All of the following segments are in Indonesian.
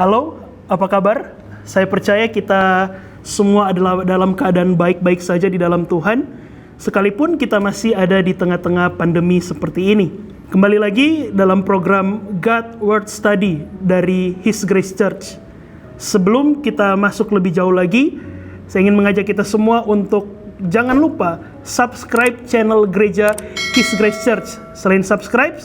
Halo, apa kabar? Saya percaya kita semua adalah dalam keadaan baik-baik saja di dalam Tuhan, sekalipun kita masih ada di tengah-tengah pandemi seperti ini. Kembali lagi dalam program God Word Study dari His Grace Church. Sebelum kita masuk lebih jauh lagi, saya ingin mengajak kita semua untuk jangan lupa subscribe channel gereja His Grace Church. Selain subscribe,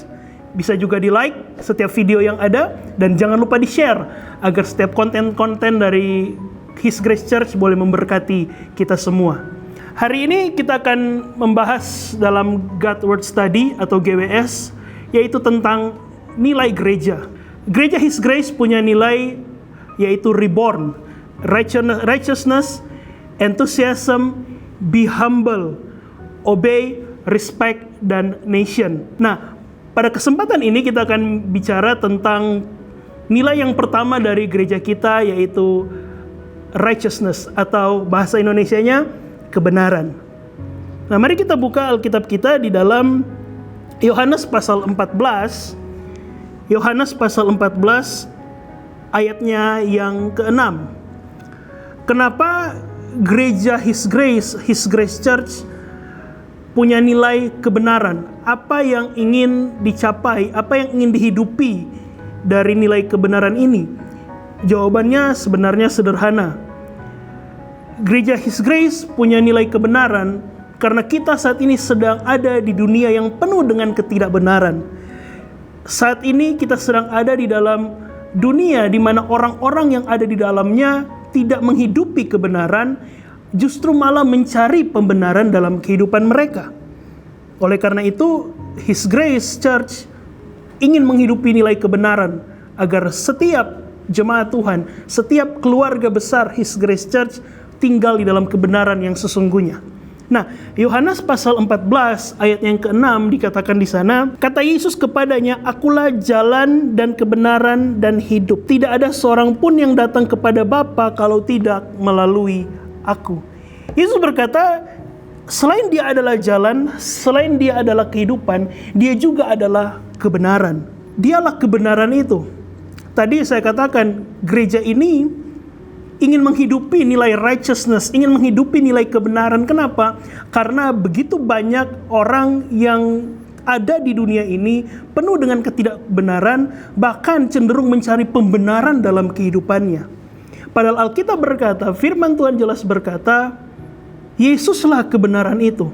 bisa juga di like setiap video yang ada, dan jangan lupa di share agar setiap konten-konten dari His Grace Church boleh memberkati kita semua. Hari ini kita akan membahas dalam God Word Study atau GWS, yaitu tentang nilai gereja. Gereja His Grace punya nilai yaitu reborn, righteousness, enthusiasm, be humble, obey, respect, dan nation. Nah, pada kesempatan ini kita akan bicara tentang nilai yang pertama dari gereja kita, yaitu righteousness atau bahasa Indonesianya kebenaran. Nah, mari kita buka Alkitab kita di dalam Yohanes pasal 14. Yohanes pasal 14 ayatnya yang ke-6. Kenapa gereja His Grace Church punya nilai kebenaran? Apa yang ingin dicapai, apa yang ingin dihidupi dari nilai kebenaran ini? Jawabannya sebenarnya sederhana. Gereja His Grace punya nilai kebenaran karena kita saat ini sedang ada di dunia yang penuh dengan ketidakbenaran. Saat ini kita sedang ada di dalam dunia di mana orang-orang yang ada di dalamnya tidak menghidupi kebenaran, justru malah mencari pembenaran dalam kehidupan mereka. Oleh karena itu, His Grace Church ingin menghidupi nilai kebenaran agar setiap jemaat Tuhan, setiap keluarga besar His Grace Church tinggal di dalam kebenaran yang sesungguhnya. Nah, Yohanes pasal 14 ayat yang ke-6 dikatakan di sana, kata Yesus kepadanya, "Akulah jalan dan kebenaran dan hidup. Tidak ada seorang pun yang datang kepada Bapa kalau tidak melalui Aku." Yesus berkata, selain dia adalah jalan, selain dia adalah kehidupan, dia juga adalah kebenaran. Dialah kebenaran itu. Tadi saya katakan, gereja ini ingin menghidupi nilai righteousness, ingin menghidupi nilai kebenaran. Kenapa? Karena begitu banyak orang yang ada di dunia ini penuh dengan ketidakbenaran, bahkan cenderung mencari pembenaran dalam kehidupannya. Padahal Alkitab berkata, firman Tuhan jelas berkata, Yesuslah kebenaran itu.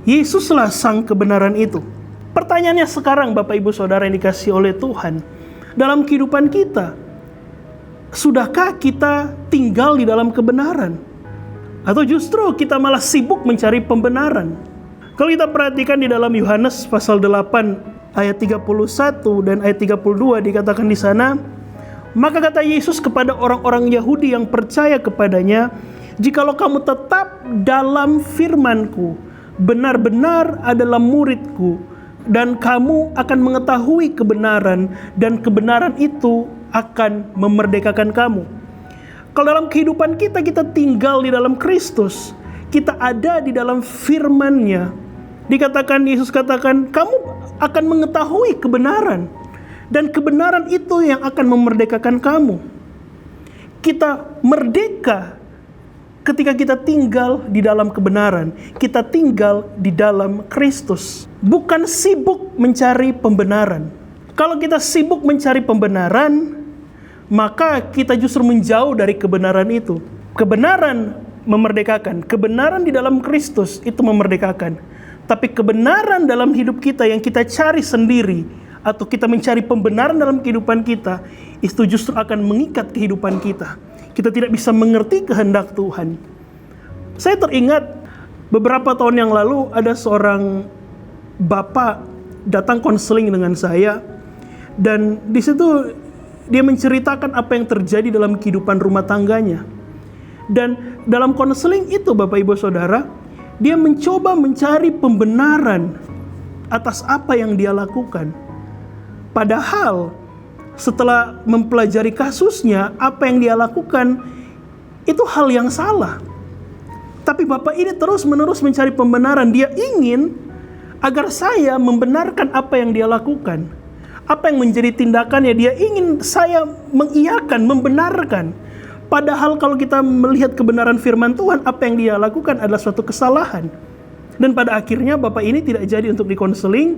Yesuslah sang kebenaran itu. Pertanyaannya sekarang, Bapak Ibu Saudara yang dikasihi oleh Tuhan, dalam kehidupan kita, sudahkah kita tinggal di dalam kebenaran? Atau justru kita malah sibuk mencari pembenaran? Kalau kita perhatikan di dalam Yohanes pasal 8 ayat 31 dan ayat 32 dikatakan di sana, maka kata Yesus kepada orang-orang Yahudi yang percaya kepadanya, "Jikalau kamu tetap dalam firman-Ku, benar-benar adalah murid-Ku, dan kamu akan mengetahui kebenaran, dan kebenaran itu akan memerdekakan kamu." Kalau dalam kehidupan kita, kita tinggal di dalam Kristus, kita ada di dalam firman-Nya. Dikatakan, Yesus katakan, kamu akan mengetahui kebenaran, dan kebenaran itu yang akan memerdekakan kamu. Kita merdeka ketika kita tinggal di dalam kebenaran, kita tinggal di dalam Kristus, bukan sibuk mencari pembenaran. Kalau kita sibuk mencari pembenaran, maka kita justru menjauh dari kebenaran itu. Kebenaran memerdekakan, kebenaran di dalam Kristus itu memerdekakan. Tapi kebenaran dalam hidup kita yang kita cari sendiri, atau kita mencari pembenaran dalam kehidupan kita, itu justru akan mengikat kehidupan kita. Kita tidak bisa mengerti kehendak Tuhan. Saya teringat beberapa tahun yang lalu ada seorang bapak datang konseling dengan saya, dan di situ dia menceritakan apa yang terjadi dalam kehidupan rumah tangganya. Dan dalam konseling itu, Bapak Ibu Saudara, dia mencoba mencari pembenaran atas apa yang dia lakukan. Padahal setelah mempelajari kasusnya, apa yang dia lakukan itu hal yang salah. Tapi bapak ini terus-menerus mencari pembenaran. Dia ingin agar saya membenarkan apa yang dia lakukan. Apa yang menjadi tindakannya? Dia ingin saya mengiyakan, membenarkan. Padahal kalau kita melihat kebenaran firman Tuhan, apa yang dia lakukan adalah suatu kesalahan. Dan pada akhirnya Bapak ini tidak jadi untuk dikonseling.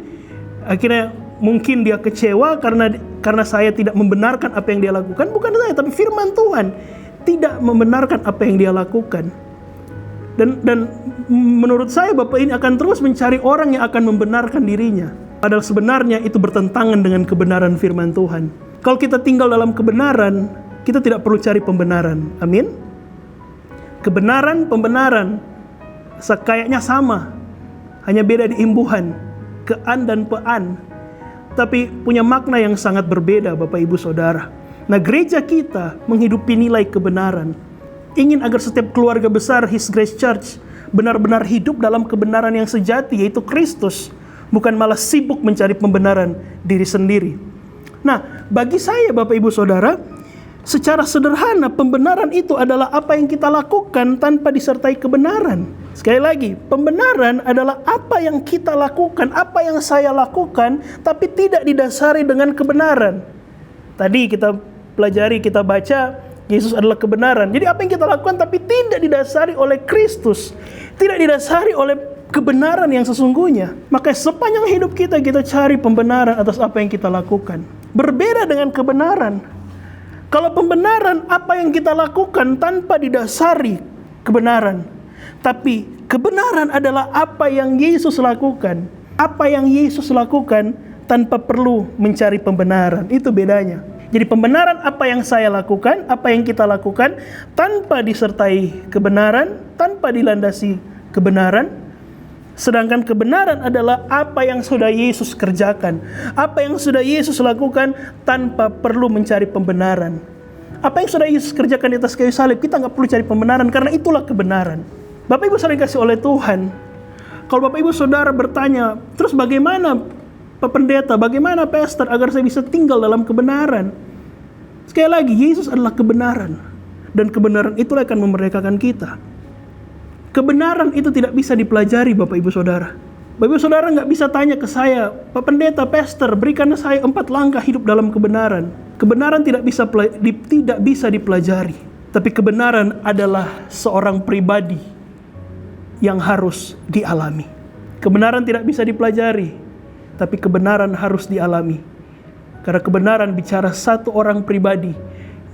Akhirnya mungkin dia kecewa karena saya tidak membenarkan apa yang dia lakukan. Bukan saya, tapi firman Tuhan tidak membenarkan apa yang dia lakukan. Dan menurut saya Bapak ini akan terus mencari orang yang akan membenarkan dirinya. Padahal sebenarnya itu bertentangan dengan kebenaran firman Tuhan. Kalau kita tinggal dalam kebenaran, kita tidak perlu cari pembenaran. Amin. Kebenaran, pembenaran kayaknya sama. Hanya beda di imbuhan, kean dan pean. Tapi punya makna yang sangat berbeda Bapak Ibu Saudara. Nah, gereja kita menghidupi nilai kebenaran. Ingin agar setiap keluarga besar His Grace Church benar-benar hidup dalam kebenaran yang sejati, yaitu Kristus. Bukan malah sibuk mencari pembenaran diri sendiri. Nah, bagi saya Bapak Ibu Saudara, secara sederhana pembenaran itu adalah apa yang kita lakukan tanpa disertai kebenaran. Sekali lagi, pembenaran adalah apa yang kita lakukan, apa yang saya lakukan, tapi tidak didasari dengan kebenaran. Tadi kita pelajari, kita baca, Yesus adalah kebenaran. Jadi apa yang kita lakukan tapi tidak didasari oleh Kristus, tidak didasari oleh kebenaran yang sesungguhnya. Maka sepanjang hidup kita cari pembenaran atas apa yang kita lakukan. Berbeda dengan kebenaran. Kalau pembenaran apa yang kita lakukan tanpa didasari kebenaran. Tapi kebenaran adalah apa yang Yesus lakukan. Apa yang Yesus lakukan tanpa perlu mencari pembenaran. Itu bedanya. Jadi pembenaran apa yang saya lakukan, apa yang kita lakukan tanpa disertai kebenaran, tanpa dilandasi kebenaran. Sedangkan kebenaran adalah apa yang sudah Yesus kerjakan, apa yang sudah Yesus lakukan tanpa perlu mencari pembenaran. Apa yang sudah Yesus kerjakan di atas kayu salib, kita nggak perlu cari pembenaran karena itulah kebenaran. Bapak Ibu saudara dikasih oleh Tuhan. Kalau Bapak Ibu saudara bertanya, terus bagaimana Pak Pendeta, bagaimana pastor agar saya bisa tinggal dalam kebenaran? Sekali lagi, Yesus adalah kebenaran. Dan kebenaran itulah akan memerdekakan kita. Kebenaran itu tidak bisa dipelajari Bapak Ibu Saudara. Bapak Ibu Saudara nggak bisa tanya ke saya, Pak Pendeta, pastor, berikan saya 4 langkah hidup dalam kebenaran. Kebenaran tidak bisa dipelajari. Tapi kebenaran adalah seorang pribadi yang harus dialami. Kebenaran tidak bisa dipelajari, tapi kebenaran harus dialami. Karena kebenaran bicara satu orang pribadi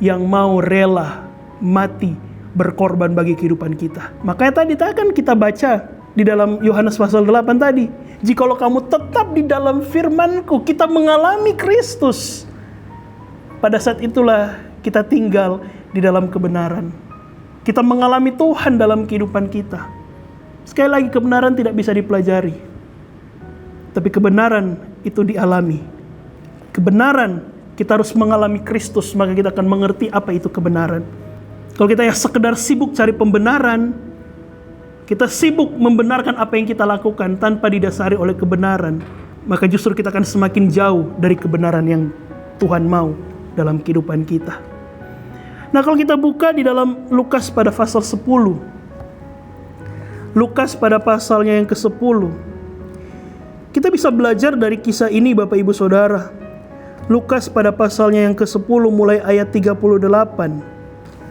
yang mau rela mati berkorban bagi kehidupan kita. Makanya tadi kan kita baca di dalam Yohanes pasal 8 tadi, jikalau kamu tetap di dalam firman-Ku, kita mengalami Kristus. Pada saat itulah kita tinggal di dalam kebenaran. Kita mengalami Tuhan dalam kehidupan kita. Sekali lagi, kebenaran tidak bisa dipelajari, tapi kebenaran itu dialami. Kebenaran, kita harus mengalami Kristus, maka kita akan mengerti apa itu kebenaran. Kalau kita yang sekedar sibuk cari pembenaran, kita sibuk membenarkan apa yang kita lakukan tanpa didasari oleh kebenaran, maka justru kita akan semakin jauh dari kebenaran yang Tuhan mau dalam kehidupan kita. Nah, kalau kita buka di dalam Lukas pada pasal 10, Lukas pada pasalnya yang ke-10, kita bisa belajar dari kisah ini Bapak Ibu Saudara. Lukas pada pasalnya yang ke-10 mulai ayat 38.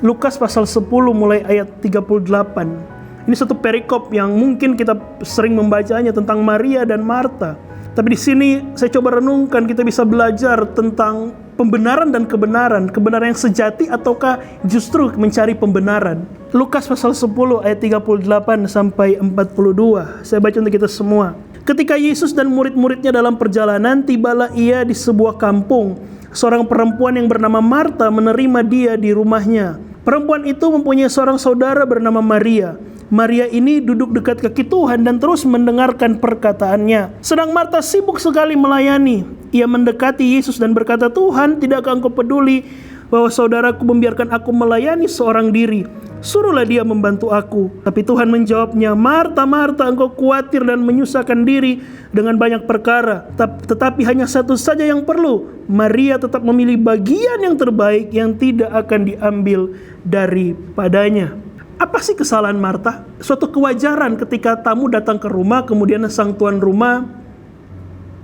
Lukas pasal 10 mulai ayat 38. Ini satu perikop yang mungkin kita sering membacanya tentang Maria dan Marta. Tapi di sini saya coba renungkan, kita bisa belajar tentang pembenaran dan kebenaran. Kebenaran yang sejati ataukah justru mencari pembenaran. Lukas pasal 10 ayat 38 sampai 42. Saya baca untuk kita semua. Ketika Yesus dan murid-muridnya dalam perjalanan, tibalah ia di sebuah kampung. Seorang perempuan yang bernama Marta menerima dia di rumahnya. Perempuan itu mempunyai seorang saudara bernama Maria. Maria ini duduk dekat kaki Tuhan dan terus mendengarkan perkataannya. Sedang Marta sibuk sekali melayani. Ia mendekati Yesus dan berkata, "Tuhan, tidakkah Engkau peduli bahwa saudaraku membiarkan aku melayani seorang diri? Suruhlah dia membantu aku." Tapi Tuhan menjawabnya, "Marta, Marta, engkau khawatir dan menyusahkan diri dengan banyak perkara. Tetapi hanya satu saja yang perlu. Maria tetap memilih bagian yang terbaik yang tidak akan diambil daripadanya." Apa sih kesalahan Marta? Suatu kewajaran ketika tamu datang ke rumah, kemudian sang tuan rumah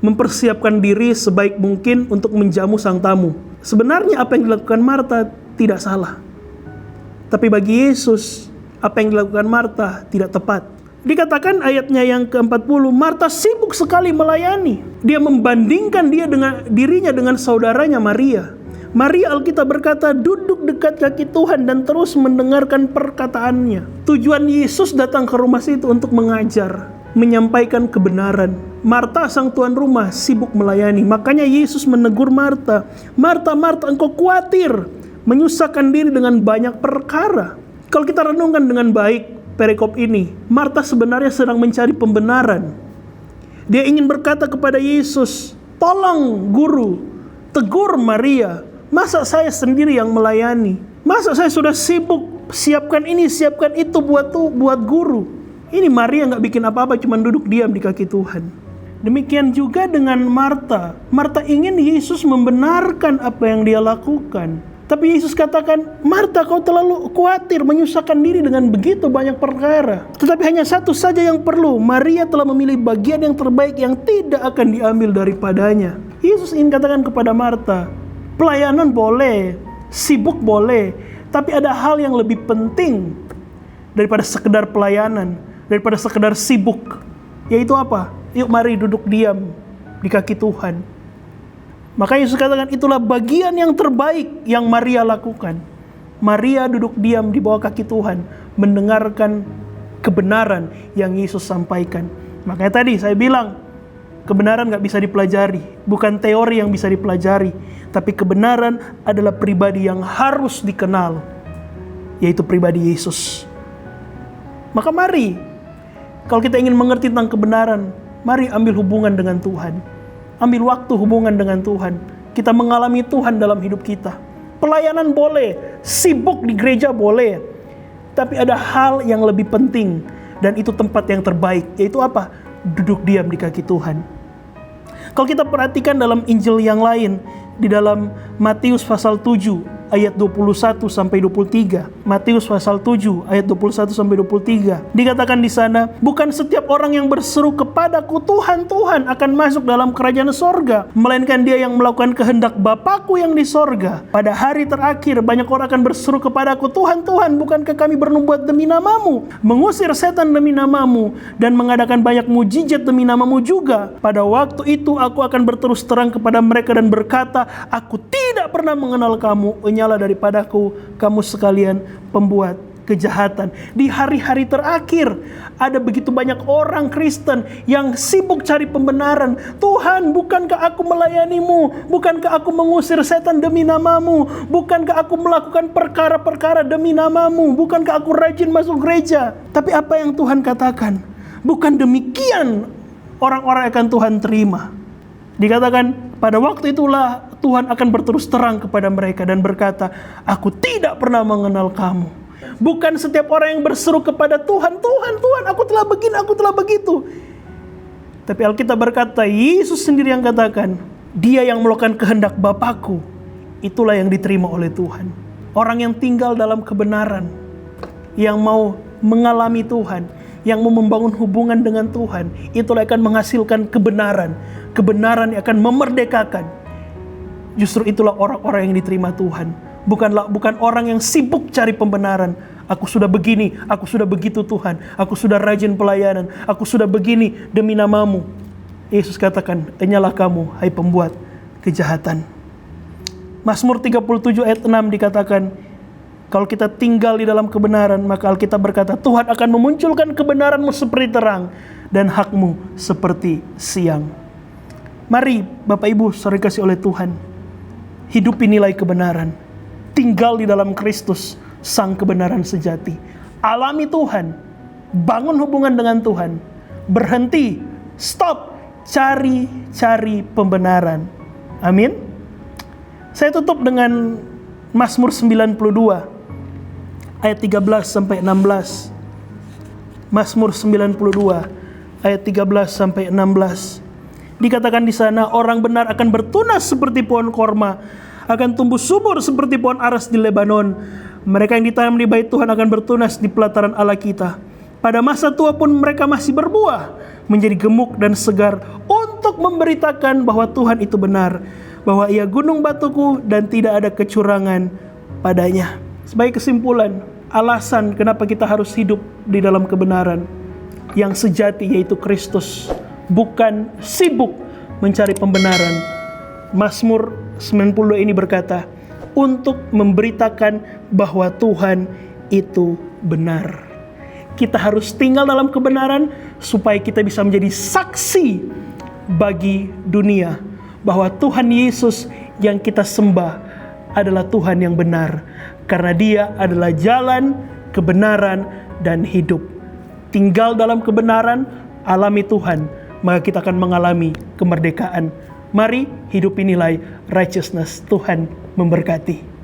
mempersiapkan diri sebaik mungkin untuk menjamu sang tamu. Sebenarnya apa yang dilakukan Marta tidak salah. Tapi bagi Yesus, apa yang dilakukan Marta tidak tepat. Dikatakan ayatnya yang ke-40, Marta sibuk sekali melayani. Dia membandingkan dirinya dengan saudaranya Maria. Maria, Alkitab berkata, duduk dekat kaki Tuhan dan terus mendengarkan perkataannya. Tujuan Yesus datang ke rumah situ untuk mengajar, menyampaikan kebenaran. Marta, sang tuan rumah, sibuk melayani. Makanya Yesus menegur Marta, Marta, Marta, engkau khawatir, menyusahkan diri dengan banyak perkara. Kalau kita renungkan dengan baik perikop ini, Marta sebenarnya sedang mencari pembenaran. Dia ingin berkata kepada Yesus, tolong guru, tegur Maria. Masa saya sendiri yang melayani? Masa saya sudah sibuk siapkan ini, siapkan itu buat guru? Ini Maria nggak bikin apa-apa, cuma duduk diam di kaki Tuhan. Demikian juga dengan Marta. Marta ingin Yesus membenarkan apa yang dia lakukan. Tapi Yesus katakan, Marta, kau terlalu khawatir, menyusahkan diri dengan begitu banyak perkara. Tetapi hanya satu saja yang perlu. Maria telah memilih bagian yang terbaik yang tidak akan diambil daripadanya. Yesus ingin katakan kepada Marta, pelayanan boleh, sibuk boleh, tapi ada hal yang lebih penting daripada sekedar pelayanan, daripada sekedar sibuk. Yaitu apa? Yuk mari duduk diam di kaki Tuhan. Maka Yesus katakan itulah bagian yang terbaik yang Maria lakukan. Maria duduk diam di bawah kaki Tuhan, mendengarkan kebenaran yang Yesus sampaikan. Makanya tadi saya bilang, kebenaran gak bisa dipelajari, bukan teori yang bisa dipelajari, tapi kebenaran adalah pribadi yang harus dikenal, yaitu pribadi Yesus. Maka mari, kalau kita ingin mengerti tentang kebenaran, mari ambil hubungan dengan Tuhan. Ambil waktu hubungan dengan Tuhan. Kita mengalami Tuhan dalam hidup kita. Pelayanan boleh, sibuk di gereja boleh, tapi ada hal yang lebih penting, dan itu tempat yang terbaik, yaitu apa? Duduk diam di kaki Tuhan. Kalau kita perhatikan dalam Injil yang lain, di dalam Matius pasal 7 ayat 21 sampai 23. Matius pasal 7 ayat 21 sampai 23. Dikatakan di sana, bukan setiap orang yang berseru kepadaku Tuhan, Tuhan akan masuk dalam kerajaan sorga, melainkan dia yang melakukan kehendak Bapakku yang di sorga. Pada hari terakhir banyak orang akan berseru kepadaku, Tuhan, Tuhan, bukankah kami bernubuat demi namamu, mengusir setan demi namamu, dan mengadakan banyak mujizat demi namamu juga. Pada waktu itu aku akan berterus terang kepada mereka dan berkata, aku tidak pernah mengenal kamu, nyala daripadaku kamu sekalian pembuat kejahatan. Di hari-hari terakhir ada begitu banyak orang Kristen yang sibuk cari pembenaran. Tuhan, bukankah aku melayanimu? Bukankah aku mengusir setan demi namamu? Bukankah aku melakukan perkara-perkara demi namamu? Bukankah aku rajin masuk gereja? Tapi apa yang Tuhan katakan? Bukan demikian orang-orang akan Tuhan terima. Dikatakan pada waktu itulah Tuhan akan berterus terang kepada mereka dan berkata, aku tidak pernah mengenal kamu. Bukan setiap orang yang berseru kepada Tuhan, Tuhan, Tuhan, aku telah begini, aku telah begitu. Tapi Alkitab berkata, Yesus sendiri yang katakan, dia yang melakukan kehendak Bapakku, itulah yang diterima oleh Tuhan. Orang yang tinggal dalam kebenaran, yang mau mengalami Tuhan, yang mau membangun hubungan dengan Tuhan, itulah akan menghasilkan kebenaran. Kebenaran yang akan memerdekakan. Justru itulah orang-orang yang diterima Tuhan. Bukan orang yang sibuk cari pembenaran. Aku sudah begini, aku sudah begitu Tuhan. Aku sudah rajin pelayanan, aku sudah begini demi namamu. Yesus katakan, enyalah kamu, hai pembuat kejahatan. Mazmur 37 ayat 6 dikatakan, kalau kita tinggal di dalam kebenaran, maka Alkitab berkata, Tuhan akan memunculkan kebenaranmu seperti terang, dan hakmu seperti siang. Mari Bapak Ibu saudara kasih oleh Tuhan, hidupi nilai kebenaran, tinggal di dalam Kristus, sang kebenaran sejati. Alami Tuhan, bangun hubungan dengan Tuhan, berhenti, stop, cari pembenaran. Amin. Saya tutup dengan Mazmur 92 ayat 13 sampai 16. Mazmur 92 ayat 13 sampai 16. Dikatakan di sana, orang benar akan bertunas seperti pohon korma, akan tumbuh subur seperti pohon aras di Lebanon. Mereka yang ditanam di bait Tuhan akan bertunas di pelataran Allah kita. Pada masa tua pun mereka masih berbuah, menjadi gemuk dan segar. Untuk untuk memberitakan bahwa Tuhan itu benar, bahwa Ia gunung batuku dan tidak ada kecurangan padanya. Sebagai kesimpulan, alasan kenapa kita harus hidup di dalam kebenaran yang sejati, yaitu Kristus, bukan sibuk mencari pembenaran. Mazmur 92 ini berkata, untuk memberitakan bahwa Tuhan itu benar. Kita harus tinggal dalam kebenaran supaya kita bisa menjadi saksi bagi dunia bahwa Tuhan Yesus yang kita sembah adalah Tuhan yang benar, karena Dia adalah jalan, kebenaran, dan hidup. Tinggal dalam kebenaran, alami Tuhan, maka kita akan mengalami kemerdekaan. Mari hidupi nilai righteousness. Tuhan memberkati.